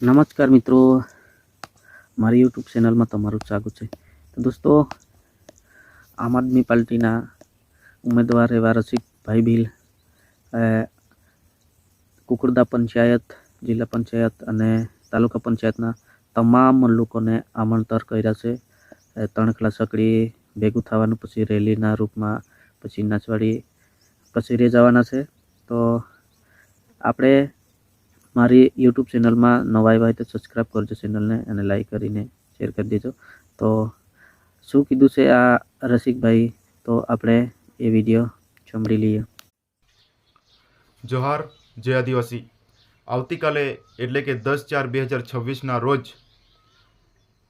નમસ્કાર મિત્રો, મારી યુટ્યુબ ચેનલમાં તમારું સ્વાગત છે। તો દોસ્તો, આમ આદમી પાર્ટીના ઉમેદવાર એવા રસિકભાઈ ભીલ કુકરદા પંચાયત, જિલ્લા પંચાયત અને તાલુકા પંચાયતના તમામ લોકોને આમંત્રણ કર્યા છે। તણખલા સકડી ભેગું થવાનું, પછી રેલીના રૂપમાં પછી નાચવાડી કચેરીએ જવાના છે। તો આપણે મારી યુટ્યુબ ચેનલમાં નવા આવ્યા હોય તો સબસ્ક્રાઈબ કરજો ચેનલને અને લાઈક કરીને શેર કરી દેજો। તો શું કીધું છે આ રસિકભાઈ, તો આપણે એ વિડીયો સાંભળી લઈએ। જોહાર જય આદિવાસી। આવતીકાલે એટલે કે 10/4/2026ના રોજ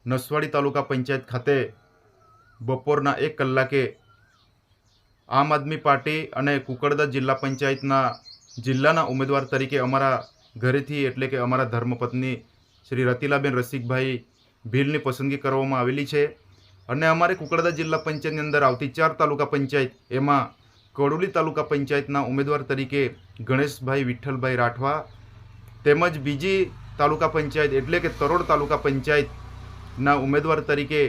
નસવાડી તાલુકા પંચાયત ખાતે બપોરના 1 કલાકે આમ આદમી પાર્ટી અને કુકરદા જિલ્લા પંચાયતના જિલ્લાના ઉમેદવાર તરીકે અમારા ઘરેથી એટલે કે અમારા ધર્મપત્ની શ્રી રતિલાબેન રસિકભાઈ ભીલની પસંદગી કરવામાં આવેલી છે। અને અમારે કુકરદા જિલ્લા પંચાયતની અંદર આવતી 4 તાલુકા પંચાયત, એમાં કડોલી તાલુકા પંચાયતના ઉમેદવાર તરીકે ગણેશભાઈ વિઠ્ઠલભાઈ રાઠવા, તેમજ બીજી તાલુકા પંચાયત એટલે કે તરોડ તાલુકા પંચાયતના ઉમેદવાર તરીકે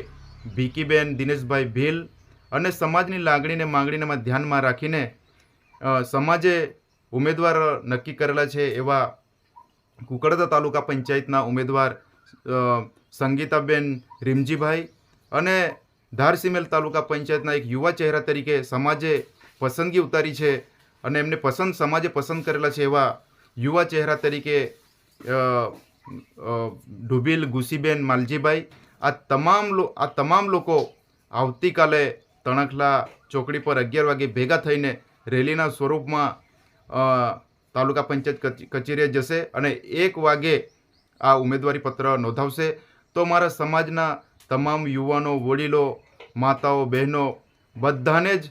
ભીકીબેન દિનેશભાઈ ભીલ, અને સમાજની લાગણીને માંગણીને ધ્યાનમાં રાખીને સમાજે ઉમેદવાર નક્કી કરેલા છે એવા કુકરદા તાલુકા પંચાયતના ઉમેદવાર સંગીતાબેન રીમજીભાઈ, અને ધારસિમેલ તાલુકા પંચાયતના એક યુવા ચહેરા તરીકે સમાજે પસંદગી ઉતારી છે અને એમને સમાજે પસંદ કરેલા છે એવા યુવા ચહેરા તરીકે ઢુબીલ ગુસીબેન માલજીભાઈ। આ તમામ લોકો આવતીકાલે તણખલા ચોકડી પર 11 વાગે ભેગા થઈને રેલીના સ્વરૂપમાં તાલુકા પંચાયત કચેરીએ જશે અને 1 વાગે આ ઉમેદવારી પત્ર નોંધાવશે। તો મારા સમાજના તમામ યુવાનો, વડીલો, માતાઓ, બહેનો બધાને જ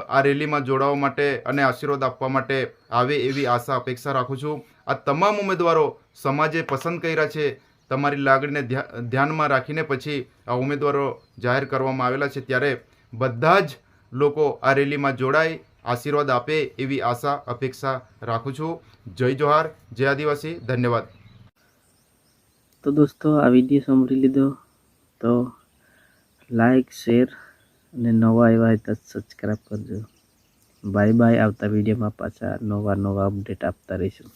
આ રેલીમાં જોડાવા માટે અને આશીર્વાદ આપવા માટે આવે એવી આશા અપેક્ષા રાખું છું। આ તમામ ઉમેદવારો સમાજે પસંદ કર્યા છે, તમારી લાગણીને ધ્યાનમાં રાખીને પછી આ ઉમેદવારો જાહેર કરવામાં આવેલા છે, ત્યારે બધા જ લોકો આ રેલીમાં જોડાય, આશીર્વાદ આપે એવી આશા અપેક્ષા રાખું છું। જય જોહાર, જય આદિવાસી, ધન્યવાદ। તો દોસ્તો, આ વિડીયો સાંભળી લીધો તો લાઈક, શેર અને નવા આવ્યા હોય તો સબસ્ક્રાઈબ કરજો। Bye bye. આવતા વિડીયોમાં પાછા નવા અપડેટ આપતા રહીશું।